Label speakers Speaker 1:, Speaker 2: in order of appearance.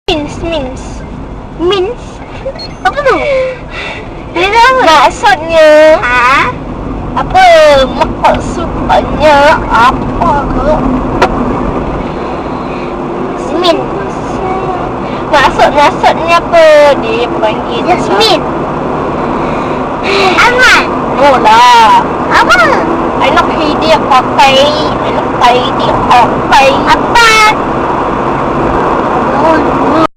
Speaker 1: Mince. Apa tu?
Speaker 2: Maksudnya
Speaker 1: Ha?
Speaker 2: apa? Maksudnya apa ke?
Speaker 1: Min.
Speaker 2: Maksudnya apa? Dia panggil
Speaker 1: Yasmin. Aman.
Speaker 2: No lah.
Speaker 1: Apa?
Speaker 2: Anak dia pakai. Anak dia pakai.
Speaker 1: Apa?